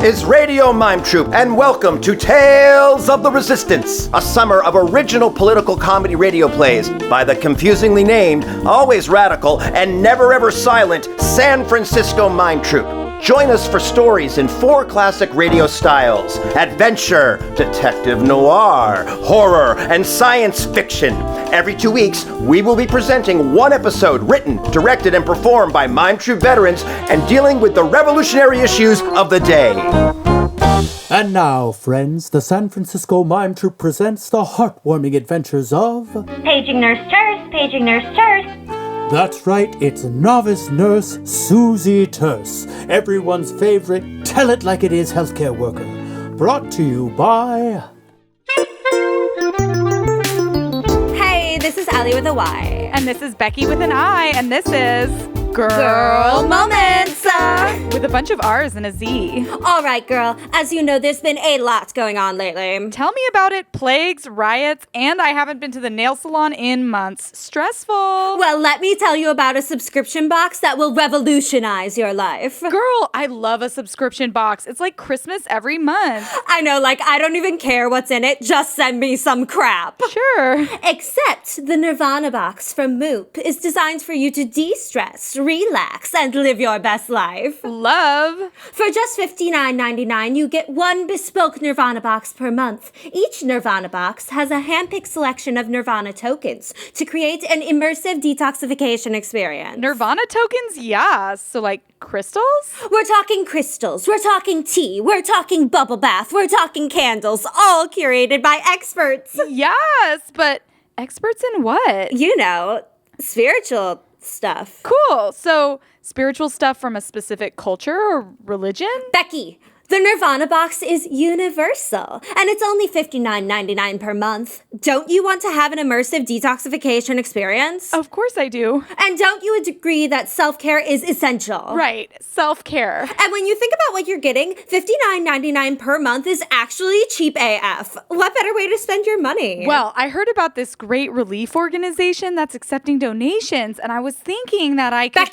is Radio Mime Troupe, and welcome to Tales of the Resistance, a summer of original political comedy radio plays by the confusingly named, always radical, and never ever silent San Francisco Mime Troupe. Join us for stories in 4 classic radio styles: adventure, detective noir, horror, and science fiction. Every 2 weeks, we will be presenting one episode written, directed, and performed by Mime Troupe veterans and dealing with the revolutionary issues of the day. And now, friends, the San Francisco Mime Troupe presents the heartwarming adventures of... Paging Nurse Terse, Paging Nurse Terse. That's right, it's Novice Nurse Susie Terse, everyone's favorite tell-it-like-it-is healthcare worker. Brought to you by... Hey, this is Allie with a Y. And this is Becky with an I, and this is... Girl Moments! With a bunch of R's and a Z. All right, girl. As you know, there's been a lot going on lately. Tell me about it. Plagues, riots, and I haven't been to the nail salon in months. Stressful. Well, let me tell you about a subscription box that will revolutionize your life. Girl, I love a subscription box. It's like Christmas every month. I know, like, I don't even care what's in it. Just send me some crap. Sure. Except the Nirvana box from Moop is designed for you to de-stress, relax, and live your best life. Love. For just $59.99, you get one bespoke Nirvana box per month. Each Nirvana box has a hand-picked selection of Nirvana tokens to create an immersive detoxification experience. Nirvana tokens? Yeah. So like crystals? We're talking crystals, we're talking tea, we're talking bubble bath, we're talking candles, all curated by experts. Yes, but experts in what? You know, spiritual stuff. Cool. So spiritual stuff from a specific culture or religion? Becky, the Nirvana box is universal, and it's only $59.99 per month. Don't you want to have an immersive detoxification experience? Of course I do. And don't you agree that self-care is essential? Right. Self-care. And when you think about what you're getting, $59.99 per month is actually cheap AF. What better way to spend your money? Well, I heard about this great relief organization that's accepting donations, and I was thinking that I could...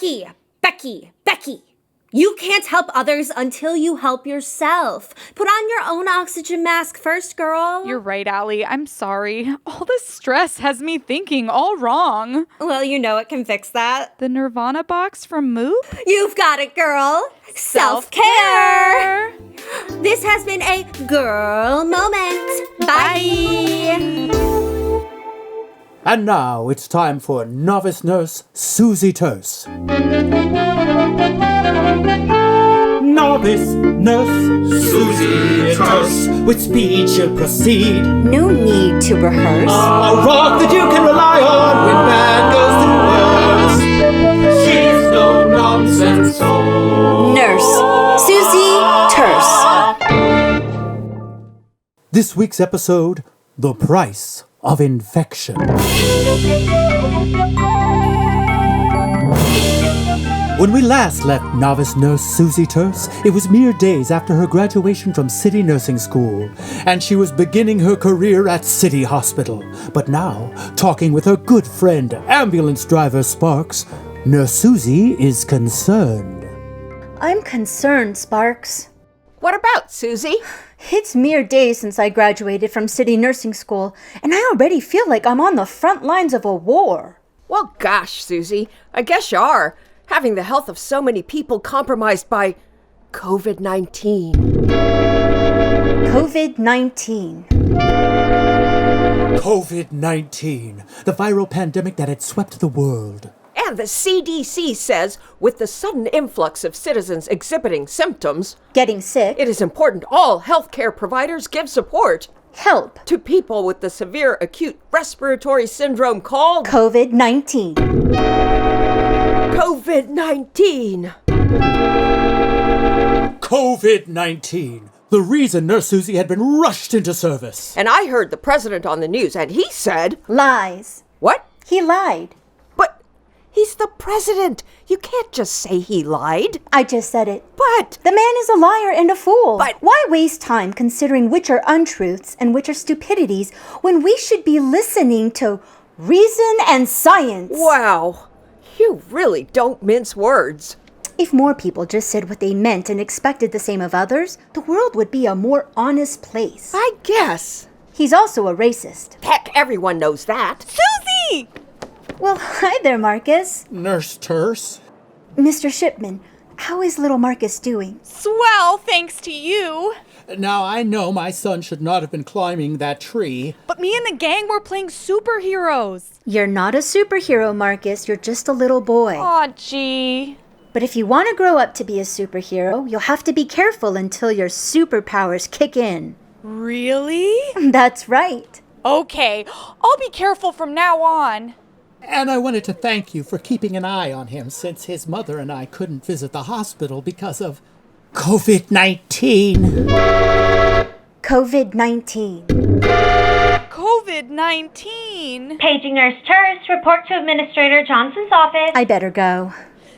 Becky. You can't help others until you help yourself. Put on your own oxygen mask first, girl. You're right, Allie. I'm sorry. All this stress has me thinking all wrong. Well, you know it can fix that. The Nirvana box from Moop? You've got it, girl. Self-care. This has been a girl moment. Bye. And now it's time for Novice Nurse Susie Terse. Novice Nurse Susie Terse. With speed she'll proceed. No need to rehearse. A rock that you can rely on when bad goes to worse. She's no nonsense. Nurse Susie Terse. This week's episode, The Price of Infection. When we last left Novice Nurse Susie Terse, it was mere days after her graduation from City Nursing School, and she was beginning her career at City Hospital. But now, talking with her good friend, ambulance driver Sparks, Nurse Susie is concerned. I'm concerned, Sparks. What about, Susie? It's mere days since I graduated from City Nursing School, and I already feel like I'm on the front lines of a war. Well, gosh, Susie, I guess you are. Having the health of so many people compromised by COVID-19. COVID-19. COVID-19, the viral pandemic that had swept the world. And the CDC says, with the sudden influx of citizens exhibiting symptoms, Getting sick. it is important all healthcare providers give support Help. to people with the severe acute respiratory syndrome called COVID-19. COVID-19. COVID-19, the reason Nurse Susie had been rushed into service. And I heard the president on the news, and he said... Lies. What? He lied. But he's the president. You can't just say he lied. I just said it. But... The man is a liar and a fool. But- Why waste time considering which are untruths and which are stupidities when we should be listening to reason and science? Wow. You really don't mince words. If more people just said what they meant and expected the same of others, the world would be a more honest place. I guess. He's also a racist. Heck, everyone knows that. Suzy! Well, hi there, Marcus. Nurse Terse? Mr. Shipman, how is little Marcus doing? Swell, thanks to you. Now, I know my son should not have been climbing that tree. But me and the gang were playing superheroes. You're not a superhero, Marcus. You're just a little boy. Aw, gee. But if you want to grow up to be a superhero, you'll have to be careful until your superpowers kick in. Really? That's right. Okay, I'll be careful from now on. And I wanted to thank you for keeping an eye on him since his mother and I couldn't visit the hospital because of COVID-19. COVID-19. COVID-19. Paging Nurse Terse, report to Administrator Johnson's office. I better go.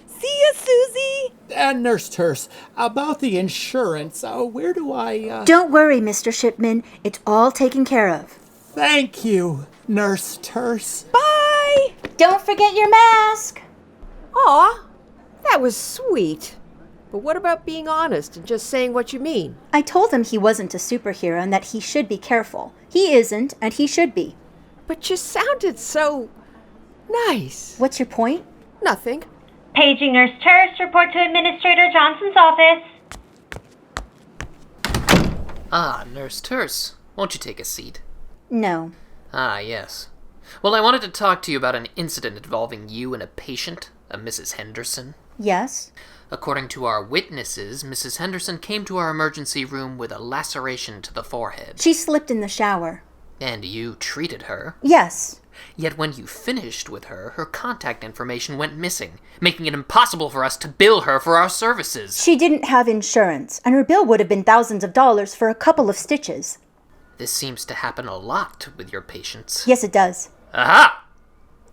See ya, Suzy. And Nurse Terse, about the insurance, where do I... Don't worry, Mr. Shipman. It's all taken care of. Thank you, Nurse Terse. Bye. Don't forget your mask. Aw, that was sweet. But what about being honest and just saying what you mean? I told him he wasn't a superhero and that he should be careful. He isn't, and he should be. But you sounded so nice. What's your point? Nothing. Paging Nurse Terse, report to Administrator Johnson's office. Ah, Nurse Terse, won't you take a seat? No. Ah, yes. Well, I wanted to talk to you about an incident involving you and a patient, a Mrs. Henderson. Yes? According to our witnesses, Mrs. Henderson came to our emergency room with a laceration to the forehead. She slipped in the shower. And you treated her. Yes. Yet when you finished with her, her contact information went missing, making it impossible for us to bill her for our services. She didn't have insurance, and her bill would have been thousands of dollars for a couple of stitches. This seems to happen a lot with your patients. Yes, it does. Aha!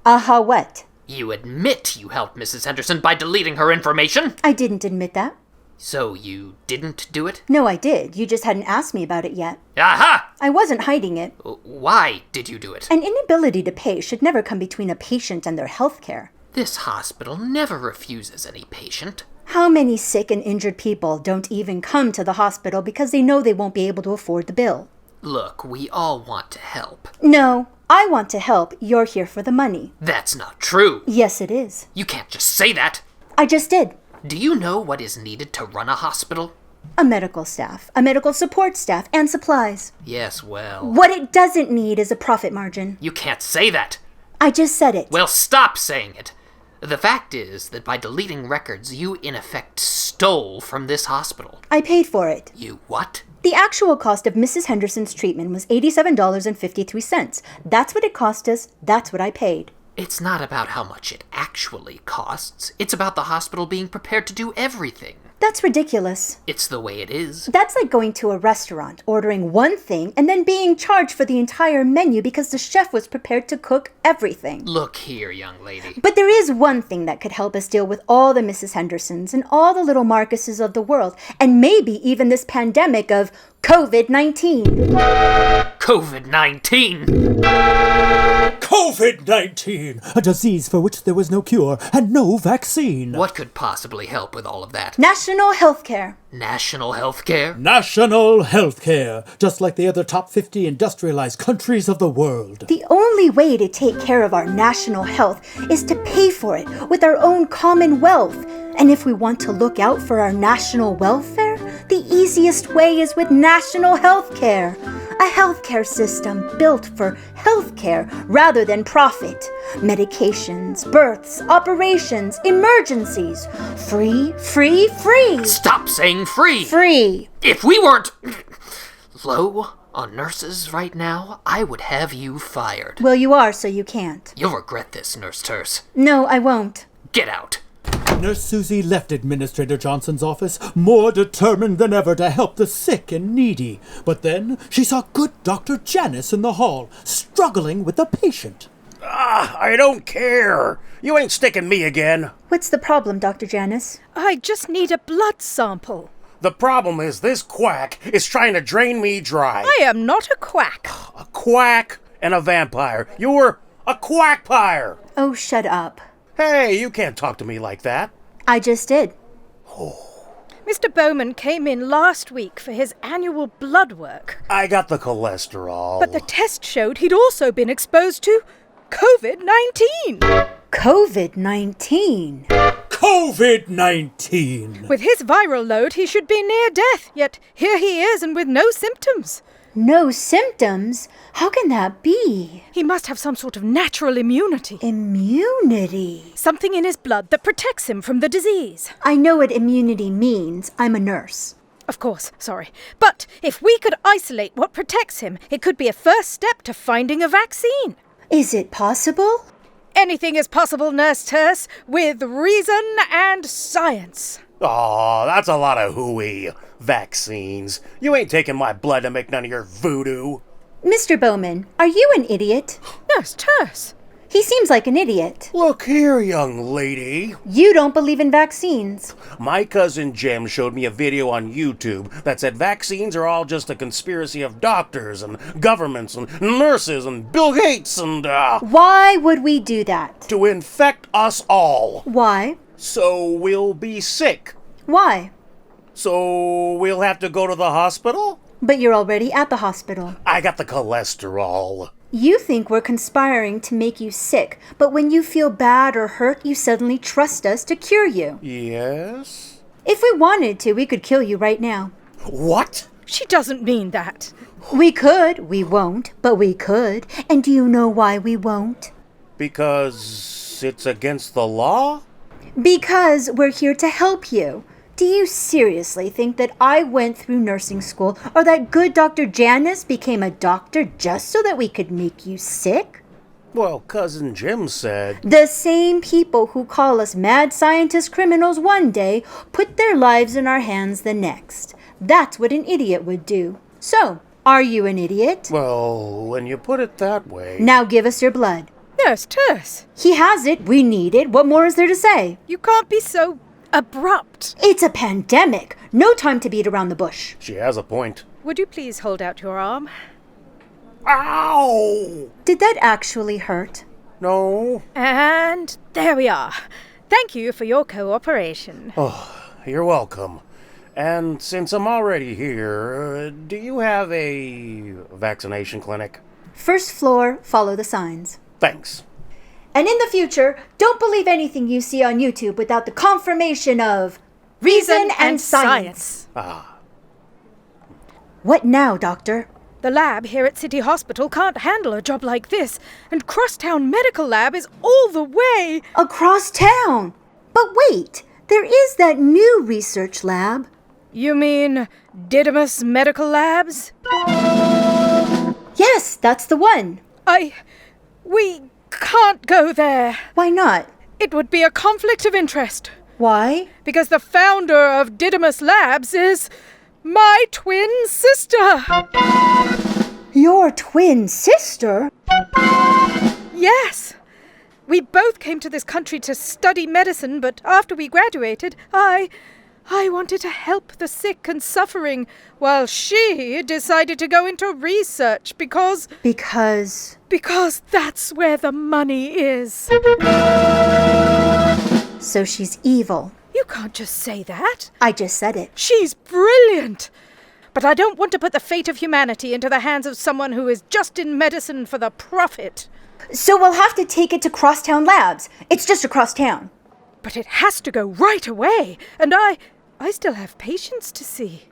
Aha, what? You admit you helped Mrs. Henderson by deleting her information? I didn't admit that. So you didn't do it? No, I did. You just hadn't asked me about it yet. Aha! I wasn't hiding it. Why did you do it? An inability to pay should never come between a patient and their health care. This hospital never refuses any patient. How many sick and injured people don't even come to the hospital because they know they won't be able to afford the bill? Look, we all want to help. No, I want to help. You're here for the money. That's not true. Yes, it is. You can't just say that. I just did. Do you know what is needed to run a hospital? A medical staff, a medical support staff, and supplies. Yes, well... What it doesn't need is a profit margin. You can't say that. I just said it. Well, stop saying it. The fact is that by deleting records, you in effect stole from this hospital. I paid for it. You what? The actual cost of Mrs. Henderson's treatment was $87.53. That's what it cost us. That's what I paid. It's not about how much it actually costs. It's about the hospital being prepared to do everything. That's ridiculous. It's the way it is. That's like going to a restaurant, ordering one thing, and then being charged for the entire menu because the chef was prepared to cook everything. Look here, young lady. But there is one thing that could help us deal with all the Mrs. Hendersons and all the little Marcuses of the world, and maybe even this pandemic of COVID-19. COVID-19! COVID-19, a disease for which there was no cure and no vaccine. What could possibly help with all of that? National health care. National health care? National health care, just like the other top 50 industrialized countries of the world. The only way to take care of our national health is to pay for it with our own common wealth. And if we want to look out for our national welfare, the easiest way is with national health care. A healthcare system built for healthcare rather than profit. Medications, births, operations, emergencies. Free, free, free. Stop saying free! Free. If we weren't low on nurses right now, I would have you fired. Well, you are, so you can't. You'll regret this, Nurse Terse. No, I won't. Get out. Nurse Suzy left Administrator Johnson's office more determined than ever to help the sick and needy. But then she saw good Dr. Janice in the hall, struggling with the patient. I don't care. You ain't sticking me again. What's the problem, Dr. Janice? I just need a blood sample. The problem is this quack is trying to drain me dry. I am not a quack. A quack and a vampire. You're a quackpire. Oh, shut up. Hey, you can't talk to me like that. I just did. Mr. Bowman came in last week for his annual blood work. I got the cholesterol. But the test showed he'd also been exposed to COVID-19. COVID-19? COVID-19! With his viral load, he should be near death, yet here he is and with no symptoms. No symptoms? How can that be? He must have some sort of natural immunity. Immunity? Something in his blood that protects him from the disease. I know what immunity means. I'm a nurse. Of course, sorry. But if we could isolate what protects him, it could be a first step to finding a vaccine. Is it possible? Anything is possible, Nurse Terse, with reason and science. Aw, that's a lot of hooey. Vaccines. You ain't taking my blood to make none of your voodoo. Mr. Bowman, are you an idiot? Nurse Terse. He seems like an idiot. Look here, young lady. You don't believe in vaccines. My cousin Jim showed me a video on YouTube that said vaccines are all just a conspiracy of doctors and governments and nurses and Bill Gates and, Why would we do that? to infect us all. Why? So we'll be sick. Why? So we'll have to go to the hospital? But you're already at the hospital. I got the cholesterol. You think we're conspiring to make you sick, but when you feel bad or hurt, you suddenly trust us to cure you. Yes? If we wanted to, we could kill you right now. What? She doesn't mean that. We could. We won't, but we could. And do you know why we won't? Because it's against the law? Because we're here to help you. Do you seriously think that I went through nursing school or that good Dr. Janice became a doctor just so that we could make you sick? Well, Cousin Jim said... The same people who call us mad scientist criminals one day put their lives in our hands the next. That's what an idiot would do. So, are you an idiot? Well, when you put it that way... Now give us your blood. Nurse Terse. He has it. We need it. What more is there to say? You can't be so abrupt. It's a pandemic. No time to beat around the bush. She has a point. Would you please hold out your arm? Ow! Did that actually hurt? No. And there we are. Thank you for your cooperation. Oh, you're welcome. And since I'm already here, do you have a vaccination clinic? First floor, follow the signs. Thanks. And in the future, don't believe anything you see on YouTube without the confirmation of reason and science. Ah. What now, Doctor? The lab here at City Hospital can't handle a job like this, and Crosstown Medical Lab is all the way across town. But wait, there is that new research lab. You mean Didymus Medical Labs? Yes, that's the one. We can't go there. Why not? It would be a conflict of interest. Why? Because the founder of Didymus Labs is my twin sister. Your twin sister? Yes. We both came to this country to study medicine, but after we graduated, I wanted to help the sick and suffering, while she decided to go into research because... Because that's where the money is. So she's evil. You can't just say that. I just said it. She's brilliant. But I don't want to put the fate of humanity into the hands of someone who is just in medicine for the profit. So we'll have to take it to Crosstown Labs. It's just across town. But it has to go right away, and I still have patients to see.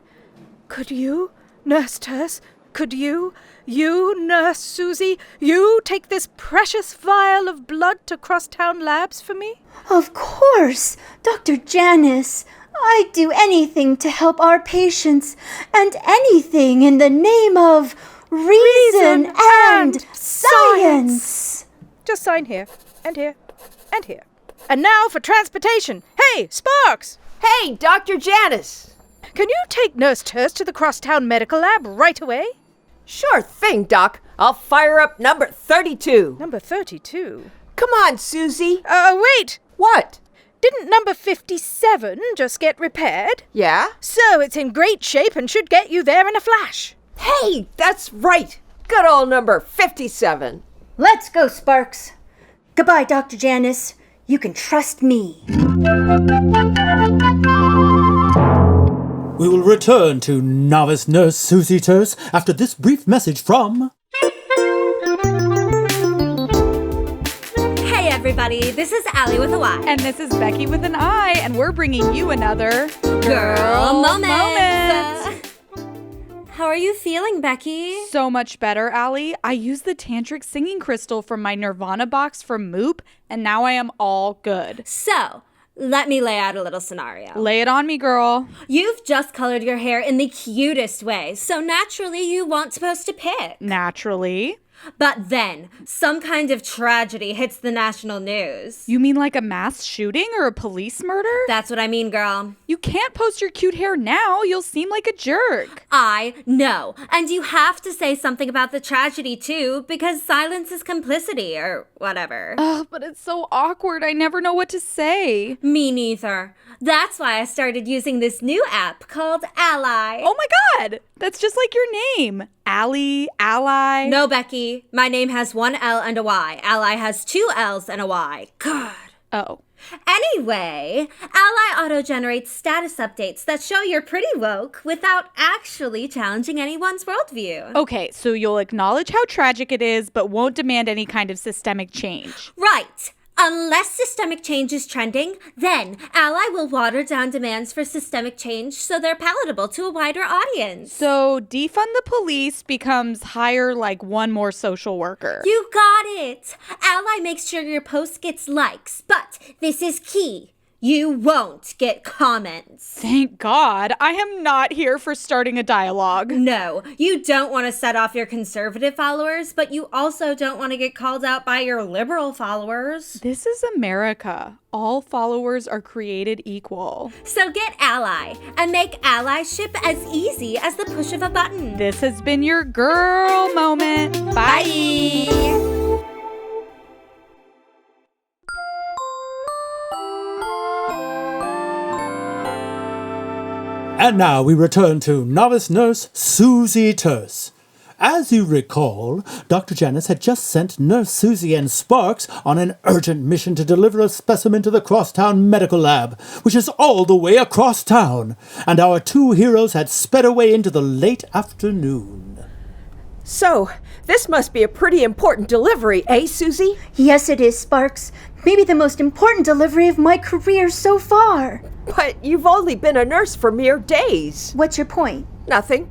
Could you, Nurse Terse, could you, Nurse Susie, you take this precious vial of blood to Crosstown Labs for me? Of course, Dr. Janice. I'd do anything to help our patients, and anything in the name of reason and science. Just sign here, and here, and here. And now for transportation. Hey, Sparks! Hey, Dr. Janice! Can you take Nurse Terse to the Crosstown Medical Lab right away? Sure thing, Doc. I'll fire up number 32. Number 32? Come on, Susie. Wait! What? Didn't number 57 just get repaired? Yeah? So it's in great shape and should get you there in a flash. Hey, that's right. Good old number 57. Let's go, Sparks. Goodbye, Dr. Janice. You can trust me. we will return to Novice Nurse Susie Terse after this brief message from... Hey everybody, this is Allie with a Y. And this is Becky with an I, and we're bringing you another Girl Moment. How are you feeling, Becky? So much better, Allie. I used the tantric singing crystal from my Nirvana box from Moop, and now I am all good. So, let me lay out a little scenario. Lay it on me, girl. You've just colored your hair in the cutest way, so naturally you want to post a pic. Naturally. But then, some kind of tragedy hits the national news. You mean like a mass shooting or a police murder? That's what I mean, girl. You can't post your cute hair now. You'll seem like a jerk. I know. And you have to say something about the tragedy, too, because silence is complicity, or whatever. Ugh, but it's so awkward. I never know what to say. Me neither. That's why I started using this new app called Ally. Oh my God! That's just like your name. Allie, Ally. No, Becky. My name has one L and a Y. Ally has two L's and a Y. God. Oh. Anyway, Ally auto-generates status updates that show you're pretty woke without actually challenging anyone's worldview. Okay, so you'll acknowledge how tragic it is, but won't demand any kind of systemic change. Right. Unless systemic change is trending, then Ally will water down demands for systemic change so they're palatable to a wider audience. So defund the police becomes hire like one more social worker. You got it. Ally makes sure your post gets likes, but this is key. You won't get comments. Thank God. I am not here for starting a dialogue. No, you don't want to set off your conservative followers, but you also don't want to get called out by your liberal followers. This is America. All followers are created equal. So get Ally and make allyship as easy as the push of a button. This has been your girl moment. Bye. And now we return to Novice Nurse Susie Terse. As you recall, Dr. Janice had just sent Nurse Susie and Sparks on an urgent mission to deliver a specimen to the Crosstown Medical Lab, which is all the way across town, and our two heroes had sped away into the late afternoon. So, this must be a pretty important delivery, eh, Susie? Yes, it is, Sparks. Maybe the most important delivery of my career so far. But you've only been a nurse for mere days. What's your point? Nothing.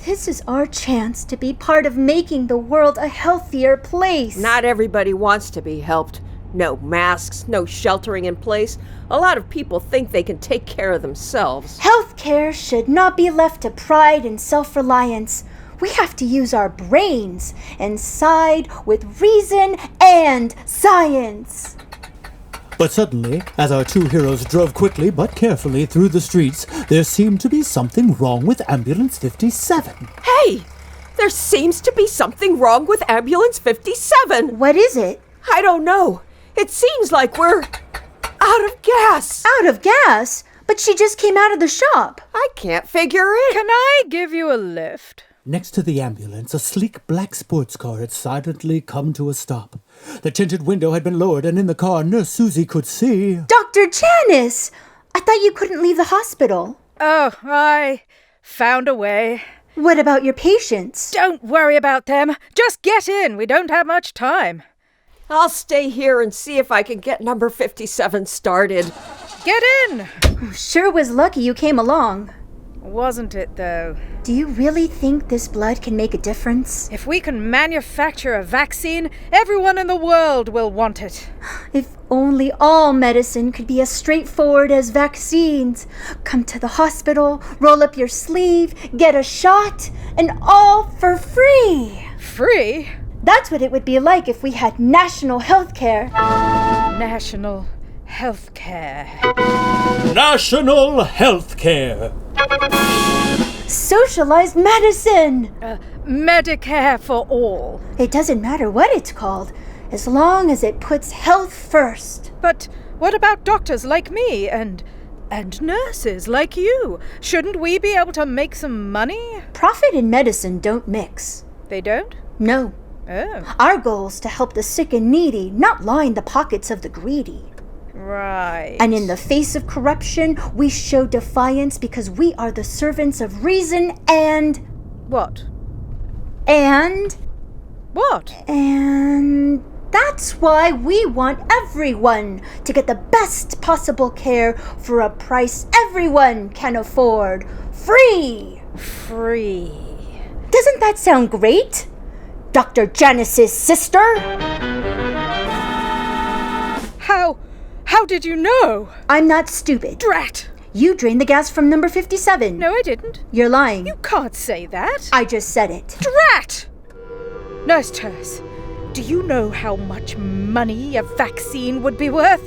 This is our chance to be part of making the world a healthier place. Not everybody wants to be helped. No masks, no sheltering in place. A lot of people think they can take care of themselves. Healthcare should not be left to pride and self-reliance. We have to use our brains and side with reason and science. But suddenly, as our two heroes drove quickly but carefully through the streets, there seemed to be something wrong with Ambulance 57. Hey! There seems to be something wrong with Ambulance 57. What is it? I don't know. It seems like we're out of gas. Out of gas? But she just came out of the shop. I can't figure it. Can I give you a lift? Next to the ambulance, a sleek black sports car had silently come to a stop. The tinted window had been lowered, and in the car, Nurse Susie could see... Dr. Janice! I thought you couldn't leave the hospital. Oh, I found a way. What about your patients? Don't worry about them. Just get in. We don't have much time. I'll stay here and see if I can get number 57 started. Get in! Sure was lucky you came along. Wasn't it, though? Do you really think this blood can make a difference? If we can manufacture a vaccine, everyone in the world will want it. If only all medicine could be as straightforward as vaccines. Come to the hospital, roll up your sleeve, get a shot, and all for free. Free? That's what it would be like if we had national health care. National health care. National Health Care! Socialized medicine! Medicare for all. It doesn't matter what it's called, as long as it puts health first. But what about doctors like me and nurses like you? Shouldn't we be able to make some money? Profit and medicine don't mix. They don't? No. Oh. Our goal's to help the sick and needy, not line the pockets of the greedy. Right. And in the face of corruption, we show defiance because we are the servants of reason and... What? And... What? And... That's why we want everyone to get the best possible care for a price everyone can afford. Free! Free. Doesn't that sound great? Dr. Janice's sister? How did you know? I'm not stupid. Drat! You drained the gas from number 57. No, I didn't. You're lying. You can't say that. I just said it. Drat! Nurse Terse, do you know how much money a vaccine would be worth?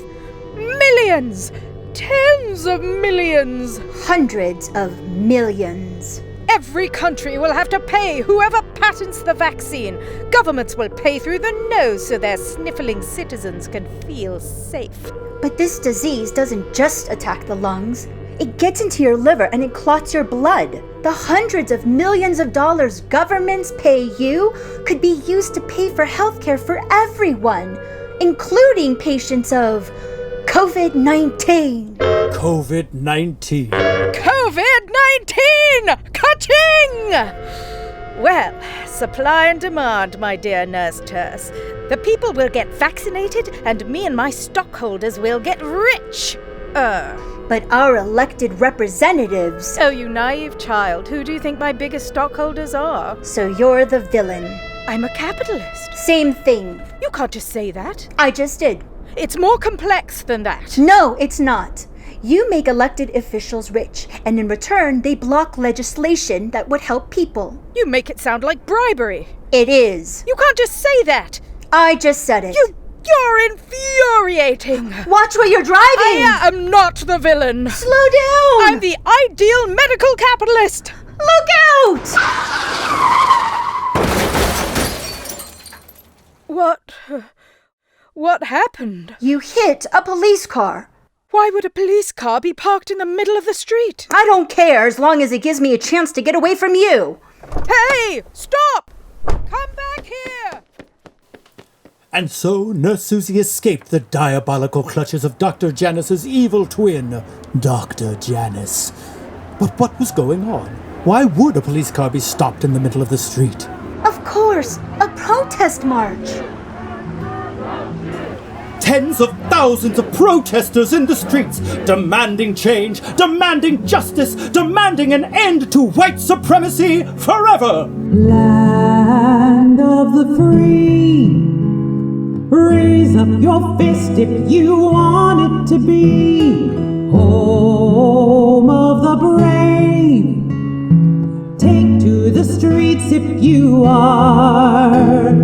Millions! Tens of millions! Hundreds of millions. Every country will have to pay whoever patents the vaccine. Governments will pay through the nose so their sniffling citizens can feel safe. But this disease doesn't just attack the lungs. It gets into your liver and it clots your blood. The hundreds of millions of dollars governments pay you could be used to pay for healthcare for everyone, including patients of COVID-19. COVID-19. COVID-19! Ka-ching! Well, supply and demand, my dear Nurse Terse. The people will get vaccinated, and me and my stockholders will get rich. But our elected representatives... Oh, you naive child. Who do you think my biggest stockholders are? So you're the villain. I'm a capitalist. Same thing. You can't just say that. I just did. It's more complex than that. No, it's not. You make elected officials rich, and in return, they block legislation that would help people. You make it sound like bribery. It is. You can't just say that. I just said it. You're infuriating. Watch where you're driving. I am not the villain. Slow down. I'm the ideal medical capitalist. Look out! What happened? You hit a police car. Why would a police car be parked in the middle of the street? I don't care as long as it gives me a chance to get away from you. Hey! Stop! Come back here! And so Nurse Susie escaped the diabolical clutches of Dr. Janice's evil twin, Dr. Janice. But what was going on? Why would a police car be stopped in the middle of the street? Of course, a protest march. Tens of thousands of protesters in the streets, demanding change, demanding justice, demanding an end to white supremacy forever! Land of the free, raise up your fist if you want it to be. Home of the brave, take to the streets if you are.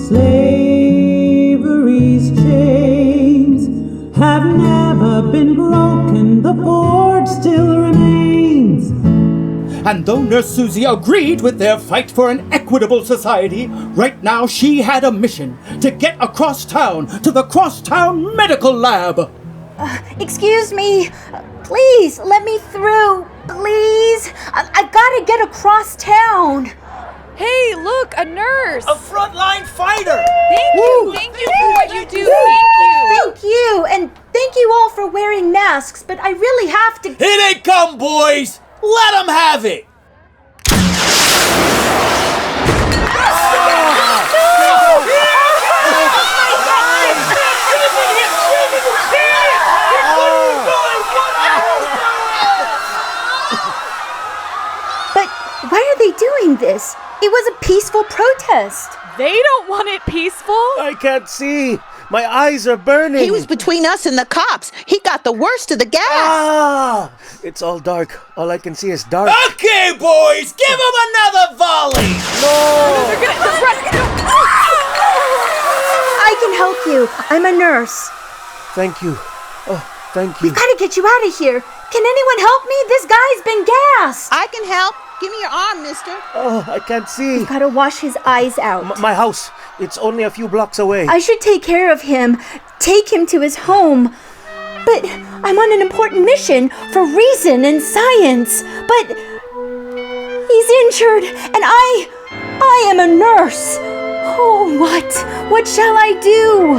Slavery's chains have never been broken, the forge still remains. And though Nurse Susie agreed with their fight for an equitable society, right now she had a mission to get across town to the Crosstown Medical Lab. Excuse me. Please, let me through. Please. I've got to get across town. Hey, look, a nurse! A frontline fighter! Thank you! Thank you for what you do! Thank you! Thank you, and thank you all for wearing masks, but I really have to... Here they come, boys! Let them have it! But why are they doing this? It was a peaceful protest. They don't want it peaceful. I can't see. My eyes are burning. He was between us and the cops. He got the worst of the gas. Ah! It's all dark. All I can see is dark. Okay, boys! Give them another volley! I can help you. I'm a nurse. Thank you. Oh, thank you. We've got to get you out of here. Can anyone help me? This guy's been gassed. I can help. Give me your arm, mister. Oh, I can't see. We've got to wash his eyes out. My house. It's only a few blocks away. I should take care of him. Take him to his home. But I'm on an important mission for reason and science. But he's injured, and I am a nurse. Oh, what? What shall I do?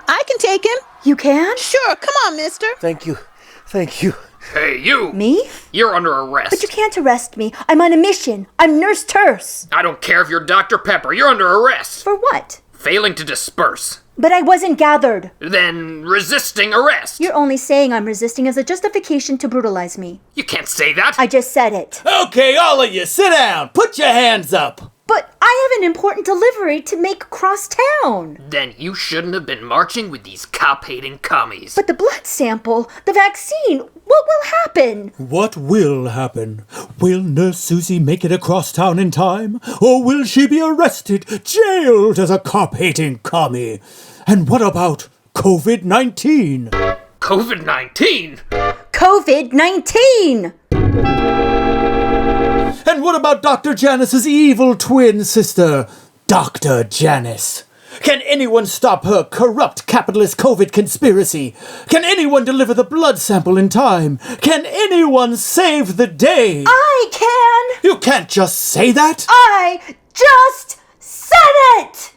I can take him. You can? Sure, come on, mister. Thank you. Thank you. Hey, you! Me? You're under arrest. But you can't arrest me. I'm on a mission. I'm Nurse Terse. I don't care if you're Dr. Pepper. You're under arrest. For what? Failing to disperse. But I wasn't gathered. Then resisting arrest. You're only saying I'm resisting as a justification to brutalize me. You can't say that. I just said it. Okay, all of you, sit down. Put your hands up. But I have an important delivery to make across town. Then you shouldn't have been marching with these cop-hating commies. But the blood sample, the vaccine, what will happen? What will happen? Will Nurse Susie make it across town in time? Or will she be arrested, jailed as a cop-hating commie? And what about COVID-19? COVID-19? COVID-19! And what about Dr. Janice's evil twin sister, Dr. Janice? Can anyone stop her corrupt capitalist COVID conspiracy? Can anyone deliver the blood sample in time? Can anyone save the day? I can! You can't just say that! I just said it!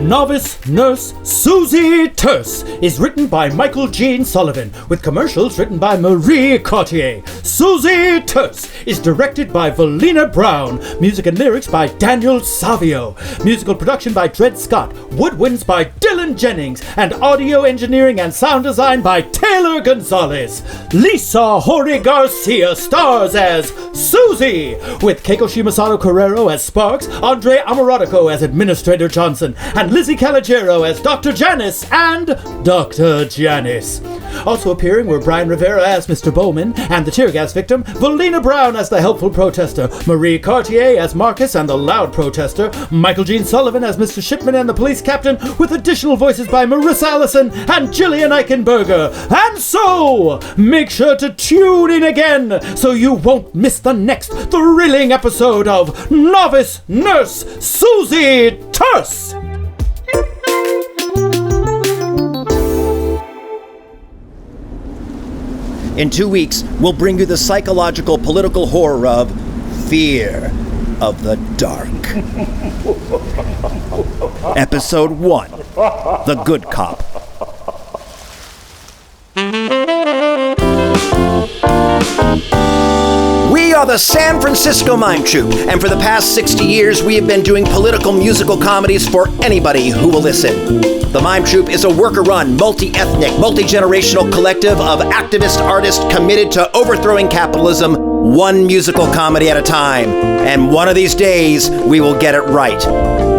Novice Nurse Susie Terse is written by Michael Gene Sullivan, with commercials written by Marie Cartier. Susie Terse is directed by Velina Brown. Music and lyrics by Daniel Savio. Musical production by Dred Scott. Woodwinds by Dylan Jennings. And audio engineering and sound design by Taylor Gonzalez. Lisa Hori-Garcia stars as Suzy, with Keiko Shimosato Carreiro as Sparks, Andre Amarotico as Administrator Johnson, and Lizzie Calogero as Dr. Janice and Dr. Janice. Also appearing were Brian Rivera as Mr. Bowman and the tear gas victim, Velina Brown as the helpful protester, Marie Cartier as Marcus and the loud protester, Michael Gene Sullivan as Mr. Shipman and the police captain, with additional voices by Marissa, Ellison and Jillian Eichenberger. And so, make sure to tune in again so you won't miss the next thrilling episode of Novice Nurse Susie Terse. In 2 weeks, we'll bring you the psychological political horror of Fear of the Dark. Episode 1, The Good Cop. We are the San Francisco Mime Troupe, and for the past 60 years, we have been doing political musical comedies for anybody who will listen. The Mime Troupe is a worker-run, multi-ethnic, multi-generational collective of activist artists committed to overthrowing capitalism, one musical comedy at a time. And one of these days, we will get it right.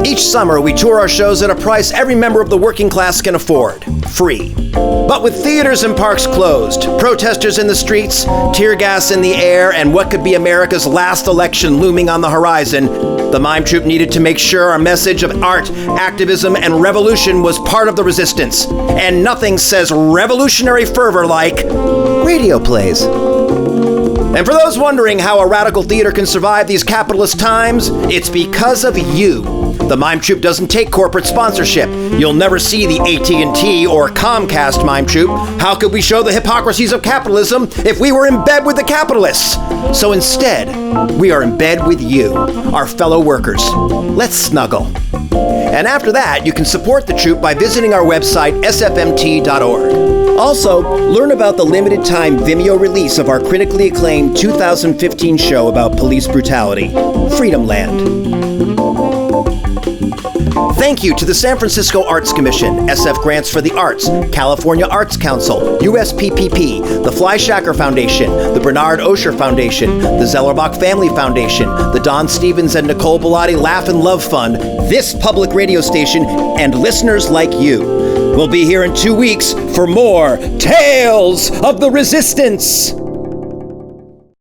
Each summer, we tour our shows at a price every member of the working class can afford, free. But with theaters and parks closed, protesters in the streets, tear gas in the air, and what could be America's last election looming on the horizon, the Mime Troupe needed to make sure our message of art, activism, and revolution was part of the resistance. And nothing says revolutionary fervor like radio plays. And for those wondering how a radical theater can survive these capitalist times, it's because of you. The Mime Troupe doesn't take corporate sponsorship. You'll never see the AT&T or Comcast Mime Troupe. How could we show the hypocrisies of capitalism if we were in bed with the capitalists? So instead, we are in bed with you, our fellow workers. Let's snuggle. And after that, you can support the troupe by visiting our website, sfmt.org. Also, learn about the limited-time Vimeo release of our critically acclaimed 2015 show about police brutality, Freedom Land. Thank you to the San Francisco Arts Commission, SF Grants for the Arts, California Arts Council, USPPP, the Fleischacker Foundation, the Bernard Osher Foundation, the Zellerbach Family Foundation, the Don Stevens and Nicole Bellotti Laugh and Love Fund, this public radio station, and listeners like you. We'll be here in 2 weeks for more Tales of the Resistance.